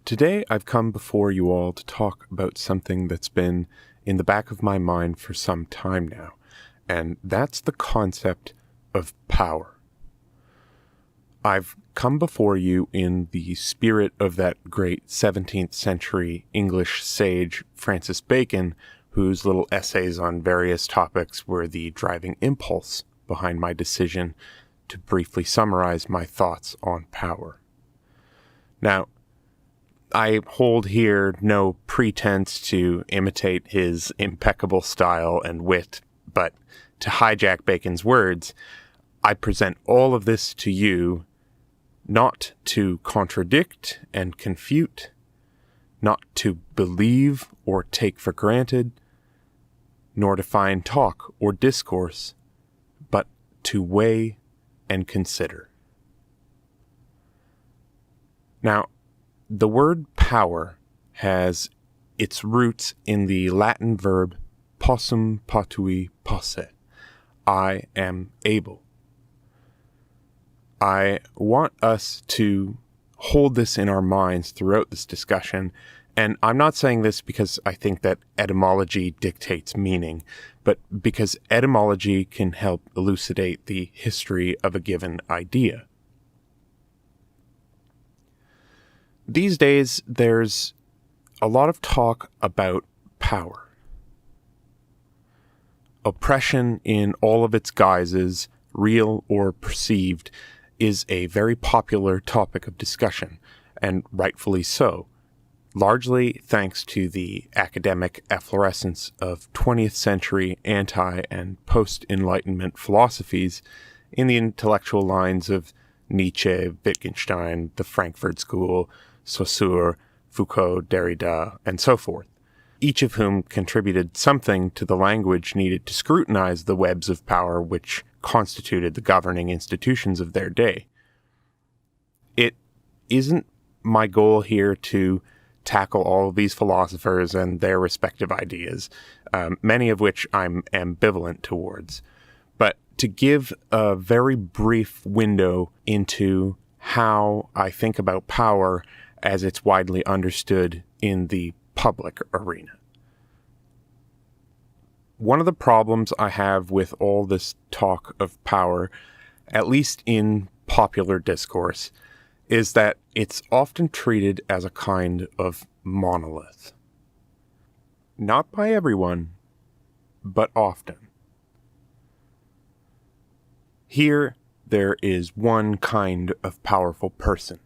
Today I've come before you all to talk about something that's been in the back of my mind for some time now, and that's the concept of power. I've come before you in the spirit of that great 17th century English sage Francis Bacon, whose little essays on various topics were the driving impulse behind my decision to briefly summarize my thoughts on power. Now, I hold here no pretense to imitate his impeccable style and wit, but to hijack Bacon's words, I present all of this to you not to contradict and confute, not to believe or take for granted, nor to find talk or discourse, but to weigh and consider. Now, the word power has its roots in the Latin verb possum patui posse, I am able. I want us to hold this in our minds throughout this discussion, and I'm not saying this because I think that etymology dictates meaning, but because etymology can help elucidate the history of a given idea. These days, there's a lot of talk about power. Oppression in all of its guises, real or perceived, is a very popular topic of discussion, and rightfully so, largely thanks to the academic efflorescence of 20th century anti- and post-Enlightenment philosophies in the intellectual lines of Nietzsche, Wittgenstein, the Frankfurt School, Saussure, Foucault, Derrida, and so forth, each of whom contributed something to the language needed to scrutinize the webs of power which constituted the governing institutions of their day. It isn't my goal here to tackle all of these philosophers and their respective ideas, many of which I'm ambivalent towards, but to give a very brief window into how I think about power as it's widely understood in the public arena. One of the problems I have with all this talk of power, at least in popular discourse, is that it's often treated as a kind of monolith. Not by everyone, but often. Here, there is one kind of powerful person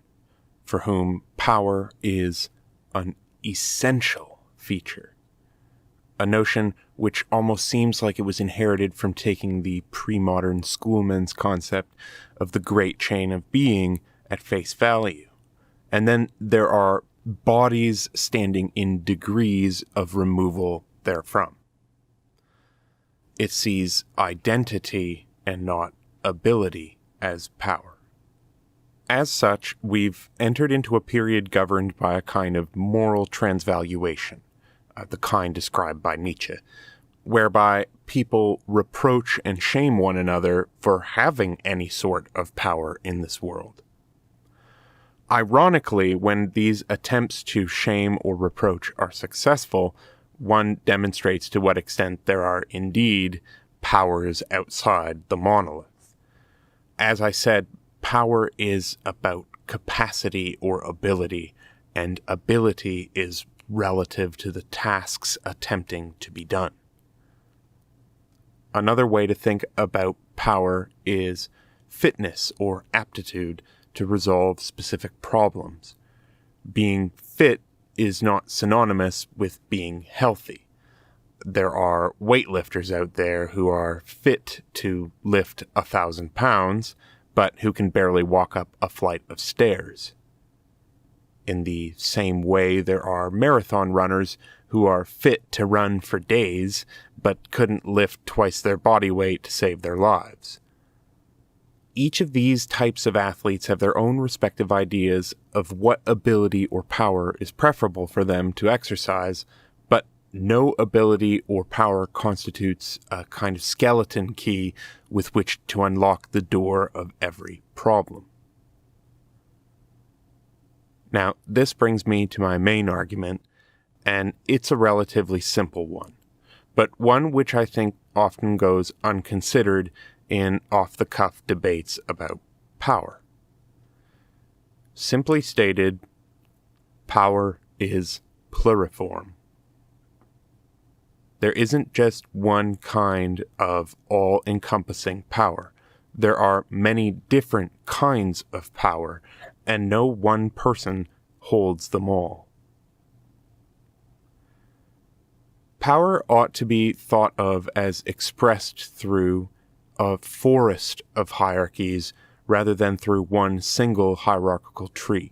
for whom power is an essential feature, a notion which almost seems like it was inherited from taking the pre-modern schoolman's concept of the great chain of being at face value. And then there are bodies standing in degrees of removal therefrom. It sees identity and not ability as power. As such, we've entered into a period governed by a kind of moral transvaluation, the kind described by Nietzsche, whereby people reproach and shame one another for having any sort of power in this world. Ironically, when these attempts to shame or reproach are successful, one demonstrates to what extent there are indeed powers outside the monolith. As I said, power is about capacity or ability, and ability is relative to the tasks attempting to be done. Another way to think about power is fitness or aptitude to resolve specific problems. Being fit is not synonymous with being healthy. There are weightlifters out there who are fit to lift 1,000 pounds, but who can barely walk up a flight of stairs. In the same way, there are marathon runners who are fit to run for days, but couldn't lift twice their body weight to save their lives. Each of these types of athletes have their own respective ideas of what ability or power is preferable for them to exercise, but no ability or power constitutes a kind of skeleton key with which to unlock the door of every problem. Now, this brings me to my main argument, and it's a relatively simple one, but one which I think often goes unconsidered in off-the-cuff debates about power. Simply stated, power is pluriform. There isn't just one kind of all-encompassing power. There are many different kinds of power, and no one person holds them all. Power ought to be thought of as expressed through a forest of hierarchies rather than through one single hierarchical tree.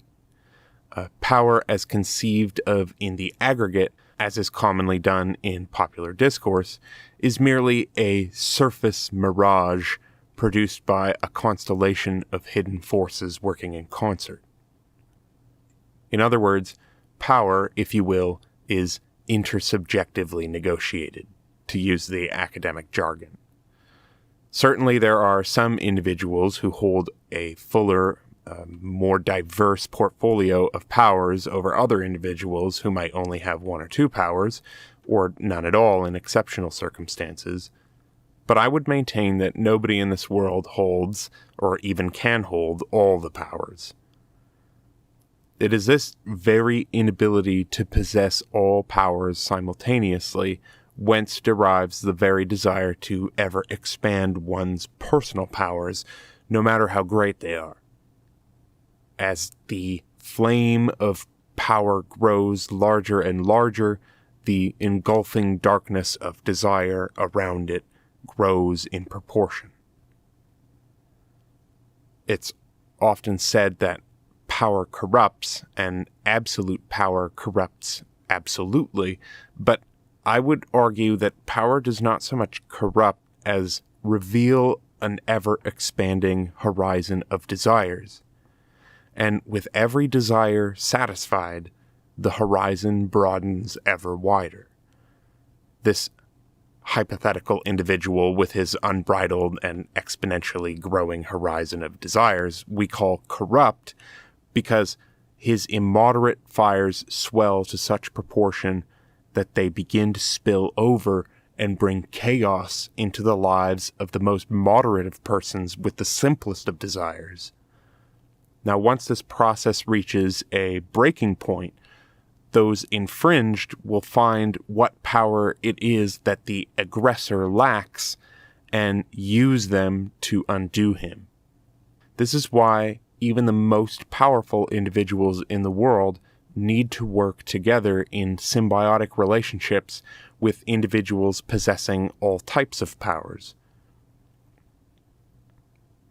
Power as conceived of in the aggregate, as is commonly done in popular discourse, is merely a surface mirage produced by a constellation of hidden forces working in concert. In other words, power, if you will, is intersubjectively negotiated, to use the academic jargon. Certainly there are some individuals who hold a fuller, more diverse portfolio of powers over other individuals who might only have one or two powers, or none at all in exceptional circumstances. But I would maintain that nobody in this world holds, or even can hold, all the powers. It is this very inability to possess all powers simultaneously whence derives the very desire to ever expand one's personal powers, no matter how great they are. As the flame of power grows larger and larger, the engulfing darkness of desire around it grows in proportion. It's often said that power corrupts, and absolute power corrupts absolutely, but I would argue that power does not so much corrupt as reveal an ever-expanding horizon of desires. And with every desire satisfied, the horizon broadens ever wider. This hypothetical individual with his unbridled and exponentially growing horizon of desires we call corrupt because his immoderate fires swell to such proportion that they begin to spill over and bring chaos into the lives of the most moderate of persons with the simplest of desires. Now, once this process reaches a breaking point, those infringed will find what power it is that the aggressor lacks and use them to undo him. This is why even the most powerful individuals in the world need to work together in symbiotic relationships with individuals possessing all types of powers.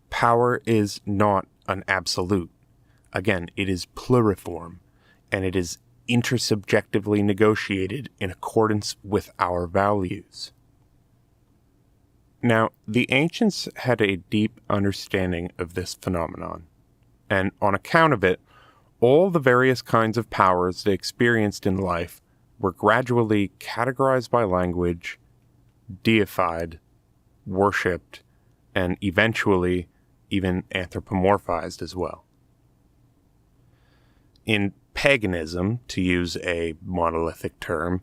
Power is not an absolute. Again, it is pluriform, and it is intersubjectively negotiated in accordance with our values. Now, the ancients had a deep understanding of this phenomenon, and on account of it, all the various kinds of powers they experienced in life were gradually categorized by language, deified, worshipped, and eventually even anthropomorphized as well. In paganism, to use a monolithic term,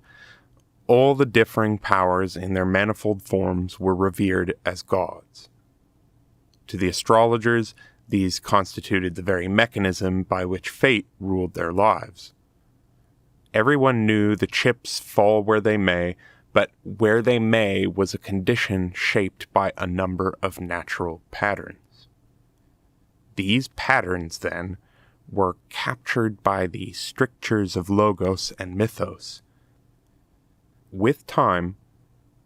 all the differing powers in their manifold forms were revered as gods. To the astrologers, these constituted the very mechanism by which fate ruled their lives. Everyone knew the chips fall where they may, but where they may was a condition shaped by a number of natural patterns. These patterns, then, were captured by the strictures of logos and mythos. With time,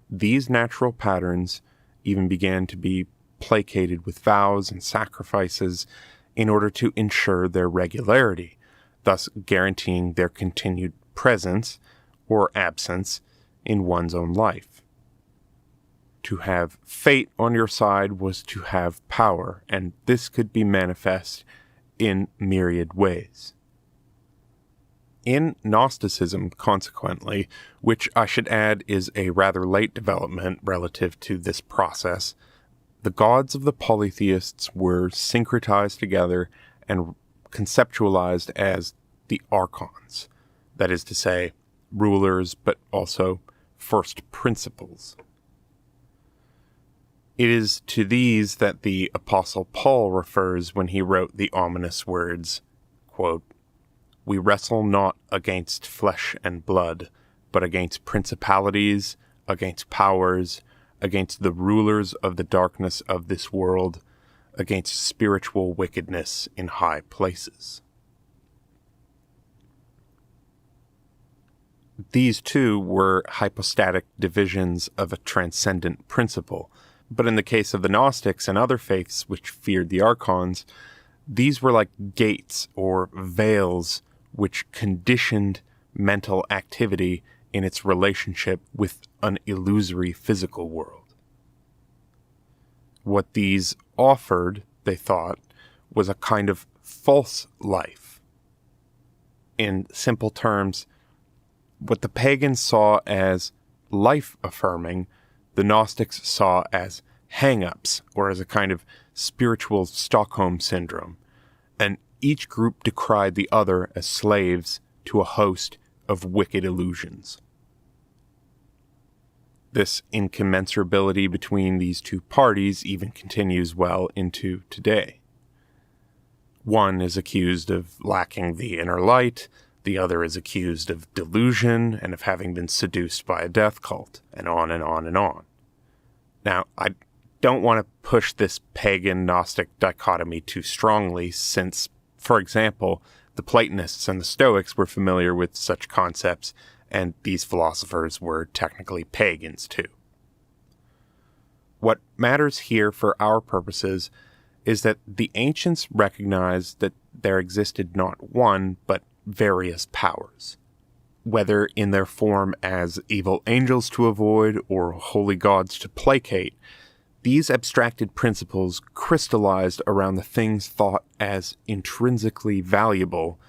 these natural patterns even began to be placated with vows and sacrifices in order to ensure their regularity, thus guaranteeing their continued presence or absence in one's own life. To have fate on your side was to have power, and this could be manifest in myriad ways. In Gnosticism, consequently, which I should add is a rather late development relative to this process, the gods of the polytheists were syncretized together and conceptualized as the archons, that is to say, rulers, but also first principles. It is to these that the Apostle Paul refers when he wrote the ominous words, quote, "We wrestle not against flesh and blood, but against principalities, against powers, against the rulers of the darkness of this world, against spiritual wickedness in high places." These two were hypostatic divisions of a transcendent principle, but in the case of the Gnostics and other faiths which feared the archons, these were like gates or veils which conditioned mental activity in its relationship with an illusory physical world. What these offered, they thought, was a kind of false life. In simple terms, what the pagans saw as life-affirming, the Gnostics saw as hang-ups, or as a kind of spiritual Stockholm syndrome, and each group decried the other as slaves to a host of wicked illusions. This incommensurability between these two parties even continues well into today. One is accused of lacking the inner light, the other is accused of delusion and of having been seduced by a death cult, and on and on and on. Now, I don't want to push this pagan-Gnostic dichotomy too strongly since, for example, the Platonists and the Stoics were familiar with such concepts, and these philosophers were technically pagans too. What matters here for our purposes is that the ancients recognized that there existed not one, but various powers, whether in their form as evil angels to avoid or holy gods to placate. These abstracted principles crystallized around the things thought as intrinsically valuable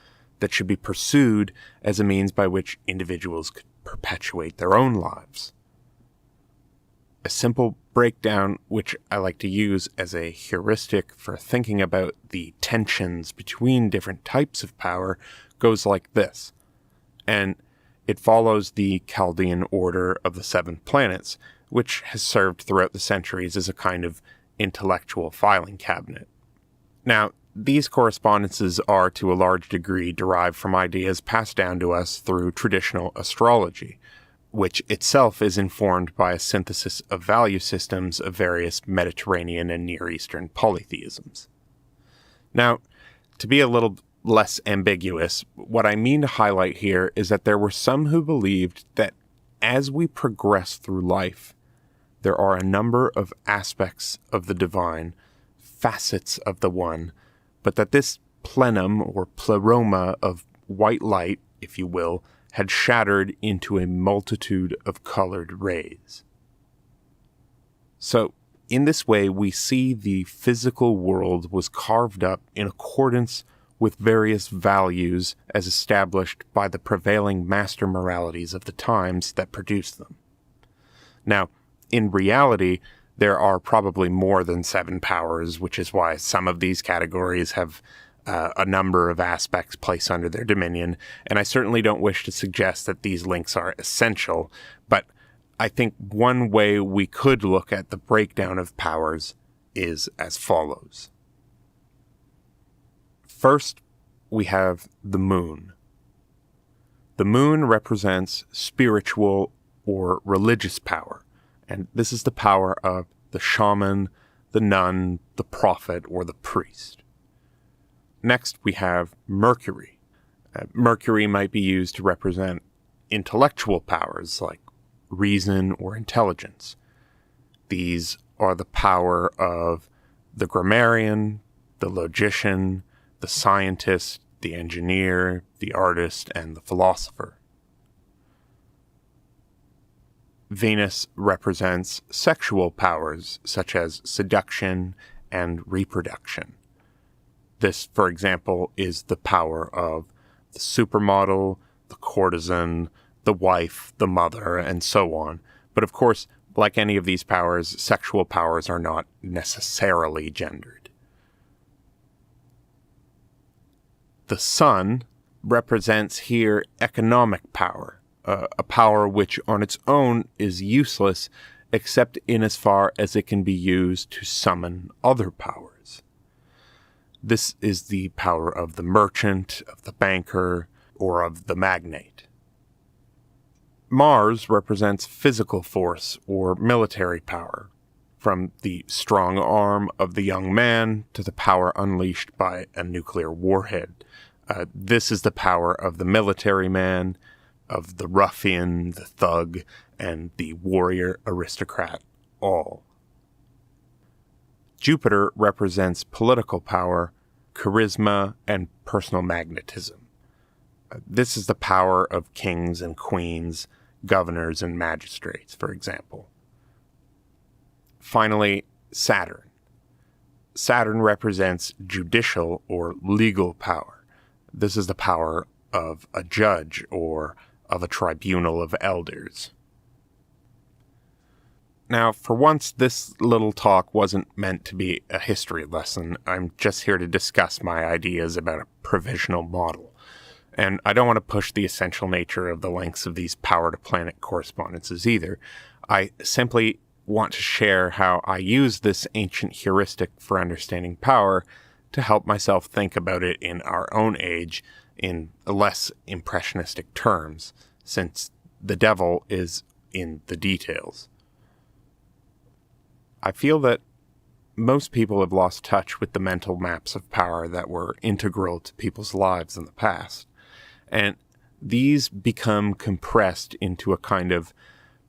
that should be pursued as a means by which individuals could perpetuate their own lives. A simple breakdown, which I like to use as a heuristic for thinking about the tensions between different types of power, goes like this, and it follows the Chaldean order of the 7 planets, which has served throughout the centuries as a kind of intellectual filing cabinet. Now, these correspondences are to a large degree derived from ideas passed down to us through traditional astrology, which itself is informed by a synthesis of value systems of various Mediterranean and Near Eastern polytheisms. Now, to be a little less ambiguous, what I mean to highlight here is that there were some who believed that as we progress through life, there are a number of aspects of the divine, facets of the one, but that this plenum or pleroma of white light, if you will, had shattered into a multitude of colored rays. So, in this way, we see the physical world was carved up in accordance with various values as established by the prevailing master moralities of the times that produced them. Now, in reality, there are probably more than 7 powers, which is why some of these categories have a number of aspects placed under their dominion, and I certainly don't wish to suggest that these links are essential, but I think one way we could look at the breakdown of powers is as follows. First, we have the moon. The moon represents spiritual or religious power, and this is the power of the shaman, the nun, the prophet, or the priest. Next, we have Mercury. Mercury might be used to represent intellectual powers like reason or intelligence. These are the power of the grammarian, the logician, the scientist, the engineer, the artist, and the philosopher. Venus represents sexual powers such as seduction and reproduction. This, for example, is the power of the supermodel, the courtesan, the wife, the mother, and so on. But of course, like any of these powers, sexual powers are not necessarily gendered. The sun represents here economic power, a power which on its own is useless except in as far as it can be used to summon other powers. This is the power of the merchant, of the banker, or of the magnate. Mars represents physical force or military power, from the strong arm of the young man to the power unleashed by a nuclear warhead. This is the power of the military man, of the ruffian, the thug, and the warrior aristocrat, all. Jupiter represents political power, charisma, and personal magnetism. This is the power of kings and queens, governors and magistrates, for example. Finally, Saturn. Saturn represents judicial or legal power. This is the power of a judge or of a tribunal of elders. Now, for once, this little talk wasn't meant to be a history lesson. I'm just here to discuss my ideas about a provisional model. And I don't want to push the essential nature of the lengths of these power-to-planet correspondences either. I simply want to share how I use this ancient heuristic for understanding power to help myself think about it in our own age in less impressionistic terms, since the devil is in the details. I feel that most people have lost touch with the mental maps of power that were integral to people's lives in the past, and these become compressed into a kind of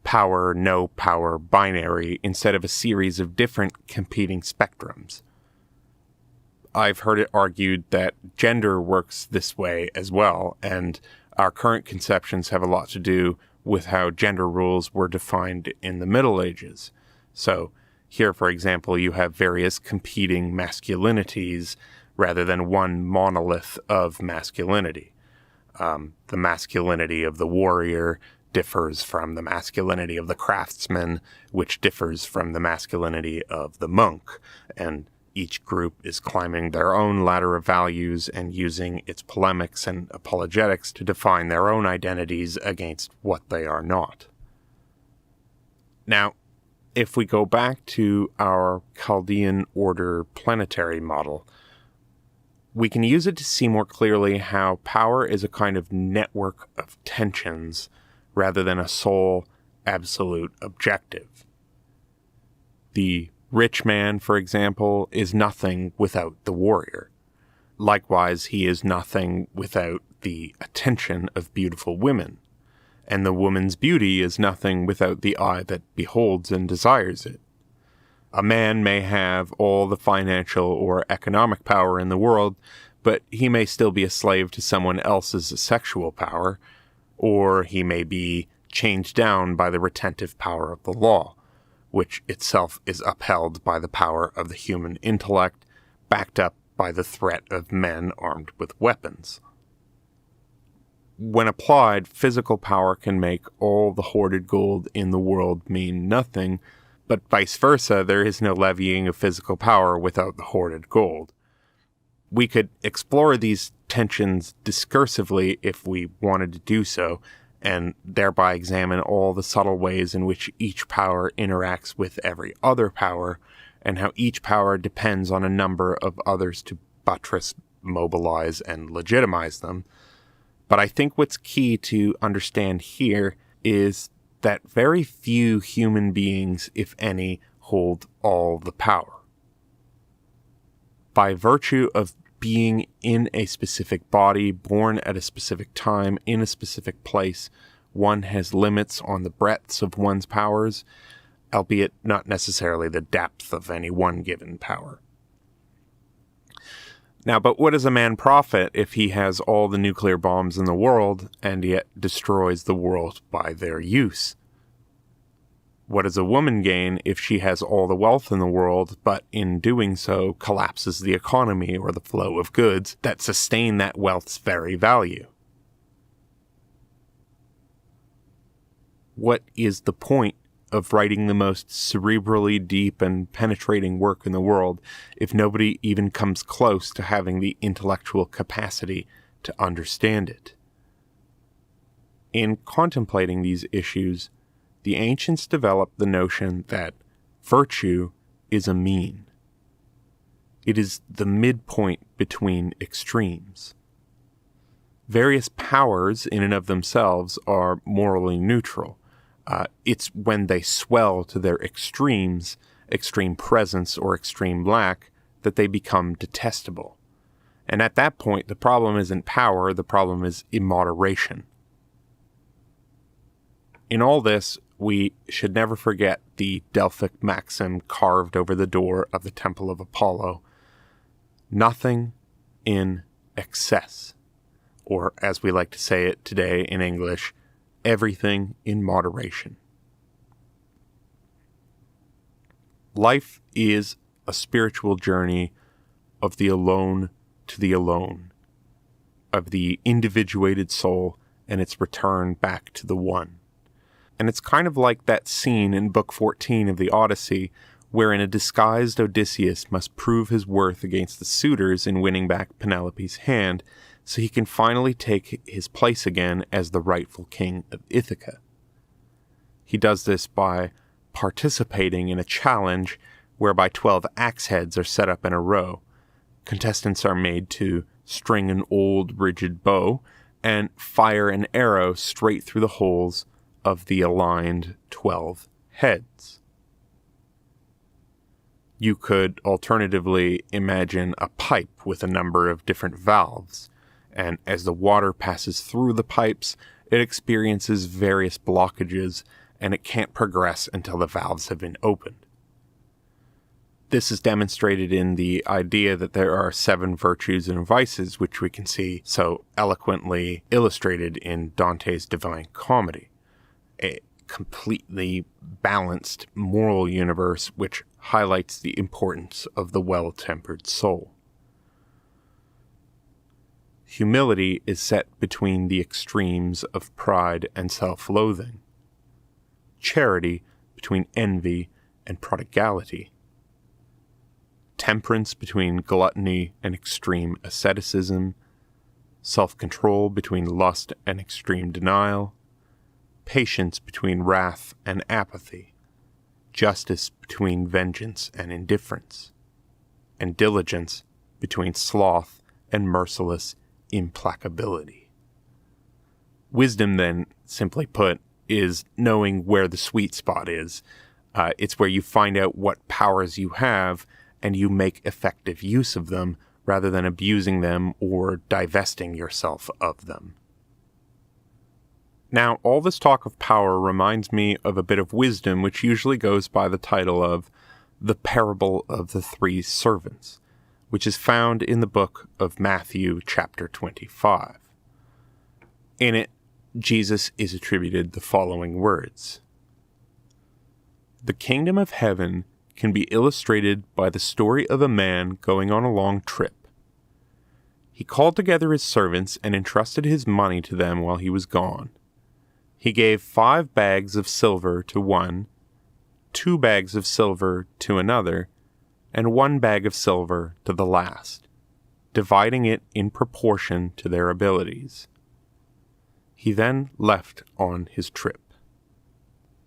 power, no power binary instead of a series of different competing spectrums. I've heard it argued that gender works this way as well, and our current conceptions have a lot to do with how gender roles were defined in the Middle Ages. So here, for example, you have various competing masculinities rather than one monolith of masculinity. The masculinity of the warrior differs from the masculinity of the craftsman, which differs from the masculinity of the monk, and each group is climbing their own ladder of values and using its polemics and apologetics to define their own identities against what they are not. Now, if we go back to our Chaldean order planetary model, we can use it to see more clearly how power is a kind of network of tensions rather than a sole absolute objective. The rich man, for example, is nothing without the warrior. Likewise, he is nothing without the attention of beautiful women. And the woman's beauty is nothing without the eye that beholds and desires it. A man may have all the financial or economic power in the world, but he may still be a slave to someone else's sexual power, or he may be chained down by the retentive power of the law, which itself is upheld by the power of the human intellect, backed up by the threat of men armed with weapons. When applied, physical power can make all the hoarded gold in the world mean nothing, but vice versa, there is no levying of physical power without the hoarded gold. We could explore these tensions discursively if we wanted to do so, and thereby examine all the subtle ways in which each power interacts with every other power, and how each power depends on a number of others to buttress, mobilize, and legitimize them. But I think what's key to understand here is that very few human beings, if any, hold all the power. By virtue of being in a specific body, born at a specific time, in a specific place, one has limits on the breadths of one's powers, albeit not necessarily the depth of any one given power. Now, but what does a man profit if he has all the nuclear bombs in the world and yet destroys the world by their use? What does a woman gain if she has all the wealth in the world, but in doing so collapses the economy or the flow of goods that sustain that wealth's very value? What is the point of writing the most cerebrally deep and penetrating work in the world if nobody even comes close to having the intellectual capacity to understand it. In contemplating these issues, the ancients developed the notion that virtue is a mean. It is the midpoint between extremes. Various powers in and of themselves are morally neutral. It's when they swell to their extremes, extreme presence or extreme lack, that they become detestable. And at that point, the problem isn't power, the problem is immoderation. In all this, we should never forget the Delphic maxim carved over the door of the Temple of Apollo: nothing in excess. Or, as we like to say it today in English, everything in moderation. Life is a spiritual journey of the alone to the alone, of the individuated soul and its return back to the one. And it's kind of like that scene in Book 14 of the Odyssey, wherein a disguised Odysseus must prove his worth against the suitors in winning back Penelope's hand, so he can finally take his place again as the rightful king of Ithaca. He does this by participating in a challenge whereby 12 axe heads are set up in a row. Contestants are made to string an old, rigid bow and fire an arrow straight through the holes of the aligned 12 heads. You could alternatively imagine a pipe with a number of different valves, and as the water passes through the pipes, it experiences various blockages, and it can't progress until the valves have been opened. This is demonstrated in the idea that there are 7 virtues and vices, which we can see so eloquently illustrated in Dante's Divine Comedy, a completely balanced moral universe which highlights the importance of the well-tempered soul. Humility is set between the extremes of pride and self-loathing. Charity between envy and prodigality. Temperance between gluttony and extreme asceticism. Self-control between lust and extreme denial. Patience between wrath and apathy. Justice between vengeance and indifference. And diligence between sloth and merciless implacability. Wisdom, then, simply put, is knowing where the sweet spot is. It's where you find out what powers you have and you make effective use of them rather than abusing them or divesting yourself of them. Now, all this talk of power reminds me of a bit of wisdom which usually goes by the title of The Parable of the Three Servants, which is found in the book of Matthew, chapter 25. In it, Jesus is attributed the following words: "The kingdom of heaven can be illustrated by the story of a man going on a long trip. He called together his servants and entrusted his money to them while he was gone. He gave 5 bags of silver to one, 2 bags of silver to another, and 1 bag of silver to the last, dividing it in proportion to their abilities. He then left on his trip.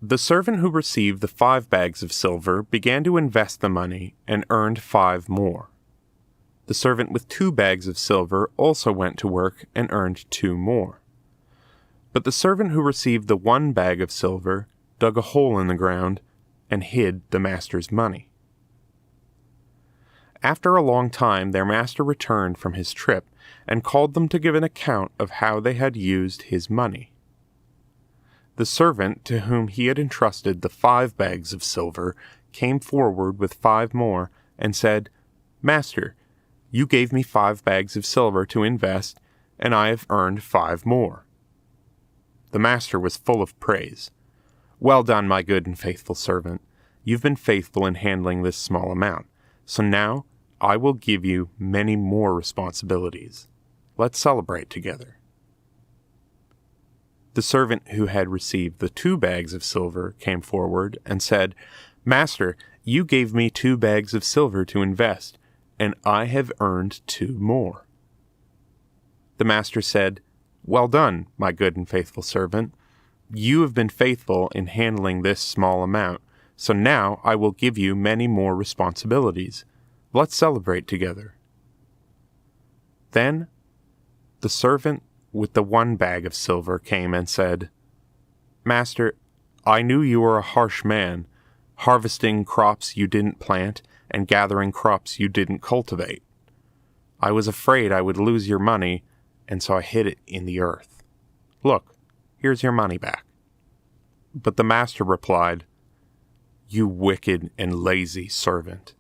The servant who received the 5 bags of silver began to invest the money and earned 5 more. The servant with 2 bags of silver also went to work and earned 2 more. But the servant who received the 1 bag of silver dug a hole in the ground and hid the master's money. After a long time, their master returned from his trip and called them to give an account of how they had used his money. The servant to whom he had entrusted the 5 bags of silver came forward with 5 more and said, 'Master, you gave me 5 bags of silver to invest, and I have earned 5 more.' The master was full of praise. 'Well done, my good and faithful servant. You've been faithful in handling this small amount. So now I will give you many more responsibilities. Let's celebrate together.' The servant who had received the 2 bags of silver came forward and said, 'Master, you gave me 2 bags of silver to invest, and I have earned 2 more.' The master said, "Well done, my good and faithful servant. You have been faithful in handling this small amount, so now I will give you many more responsibilities. Let's celebrate together." Then the servant with the 1 bag of silver came and said, "Master, I knew you were a harsh man, harvesting crops you didn't plant and gathering crops you didn't cultivate. I was afraid I would lose your money, and so I hid it in the earth. Look, here's your money back." But the master replied, "You wicked and lazy servant.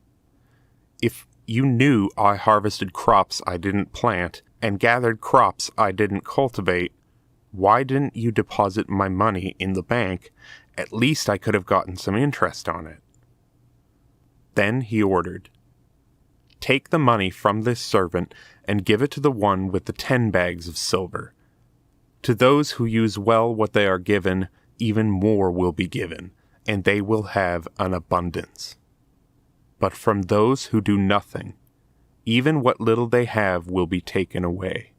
If you knew I harvested crops I didn't plant and gathered crops I didn't cultivate, why didn't you deposit my money in the bank? At least I could have gotten some interest on it." Then he ordered, "Take the money from this servant and give it to the one with the 10 bags of silver. To those who use well what they are given, even more will be given, and they will have an abundance. But from those who do nothing, even what little they have will be taken away.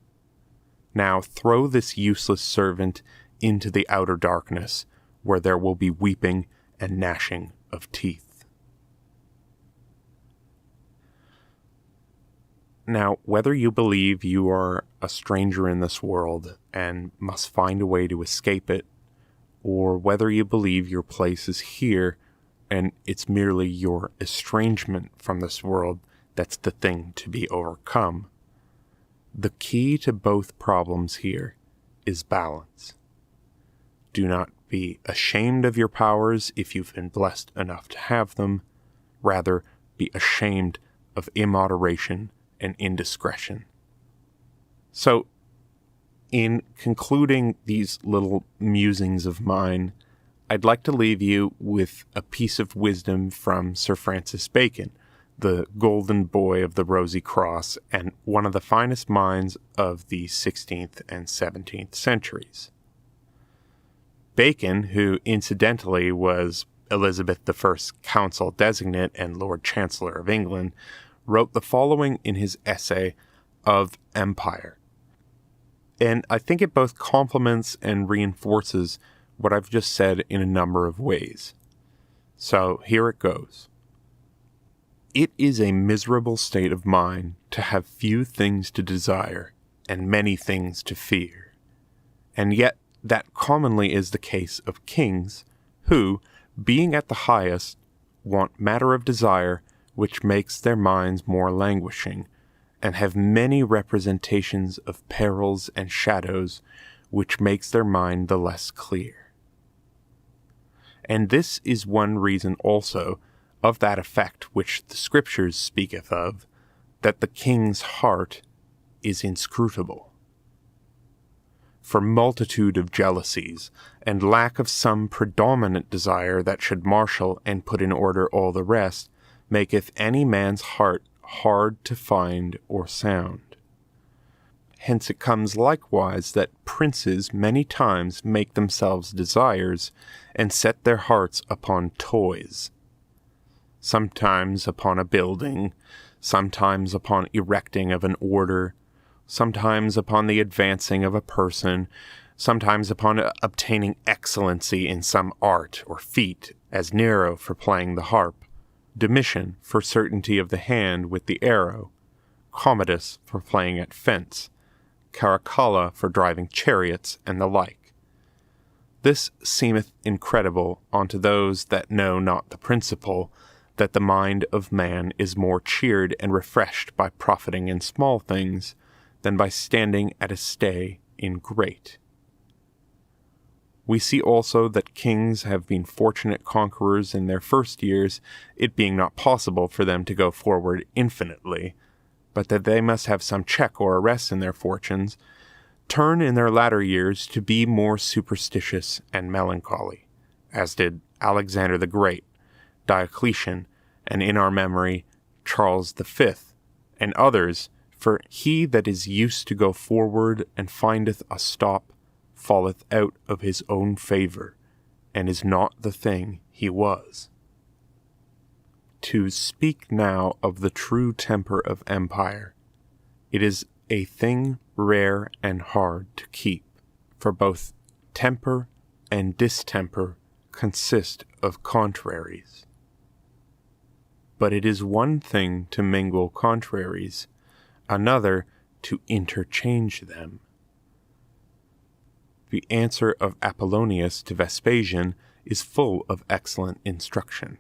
Now throw this useless servant into the outer darkness, where there will be weeping and gnashing of teeth." Now, whether you believe you are a stranger in this world and must find a way to escape it, or whether you believe your place is here and it's merely your estrangement from this world that's the thing to be overcome, the key to both problems here is balance. Do not be ashamed of your powers if you've been blessed enough to have them. Rather, be ashamed of immoderation and indiscretion. So, in concluding these little musings of mine, I'd like to leave you with a piece of wisdom from Sir Francis Bacon, the golden boy of the Rosy Cross and one of the finest minds of the 16th and 17th centuries. Bacon, who incidentally was Elizabeth I's council designate and Lord Chancellor of England, wrote the following in his essay of Empire. And I think it both complements and reinforces what I've just said in a number of ways. So here it goes. "It is a miserable state of mind to have few things to desire and many things to fear. And yet that commonly is the case of kings, who, being at the highest, want matter of desire which makes their minds more languishing, and have many representations of perils and shadows which makes their mind the less clear. And this is one reason also of that effect which the Scriptures speaketh of, that the king's heart is inscrutable. For multitude of jealousies, and lack of some predominant desire that should marshal and put in order all the rest, maketh any man's heart hard to find or sound. Hence it comes likewise that princes many times make themselves desires, and set their hearts upon toys, sometimes upon a building, sometimes upon erecting of an order, sometimes upon the advancing of a person, sometimes upon obtaining excellency in some art or feat, as Nero for playing the harp, Domitian for certainty of the hand with the arrow, Commodus for playing at fence, Caracalla for driving chariots, and the like. This seemeth incredible unto those that know not the principle, that the mind of man is more cheered and refreshed by profiting in small things, than by standing at a stay in great. We see also that kings have been fortunate conquerors in their first years, it being not possible for them to go forward infinitely, but that they must have some check or arrest in their fortunes, turn in their latter years to be more superstitious and melancholy, as did Alexander the Great, Diocletian, and in our memory, Charles V, and others, for he that is used to go forward and findeth a stop falleth out of his own favor, and is not the thing he was. To speak now of the true temper of empire, it is a thing rare and hard to keep, for both temper and distemper consist of contraries. But it is one thing to mingle contraries, another to interchange them. The answer of Apollonius to Vespasian is full of excellent instruction.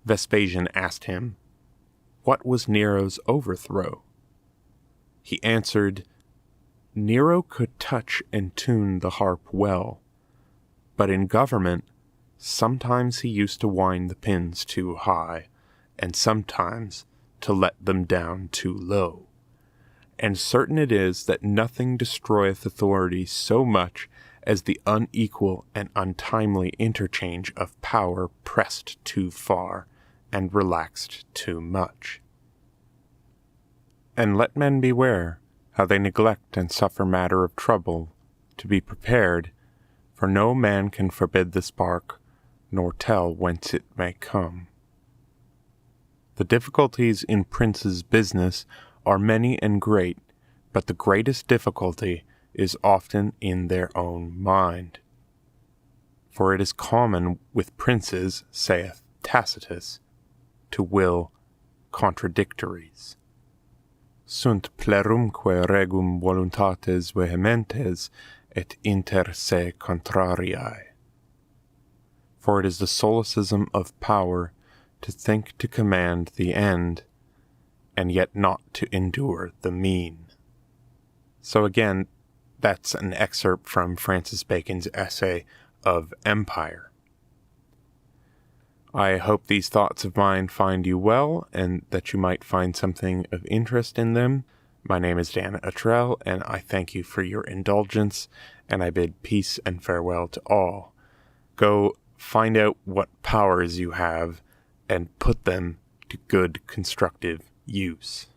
Vespasian asked him, "What was Nero's overthrow?" He answered, "Nero could touch and tune the harp well, but in government, sometimes he used to wind the pins too high, and sometimes to let them down too low. And certain it is that nothing destroyeth authority so much as the unequal and untimely interchange of power pressed too far and relaxed too much. And let men beware how they neglect and suffer matter of trouble, to be prepared, for no man can forbid the spark, nor tell whence it may come." The difficulties in princes' business are many and great, but the greatest difficulty is often in their own mind. For it is common with princes, saith Tacitus, to will contradictories. Sunt plerumque regum voluntates vehementes et inter se contrariae. For it is the solecism of power to think to command the end, and yet not to endure the mean. So again, that's an excerpt from Francis Bacon's essay of Empire. I hope these thoughts of mine find you well, and that you might find something of interest in them. My name is Dan Attrell, and I thank you for your indulgence, and I bid peace and farewell to all. Go find out what powers you have, and put them to good constructive use.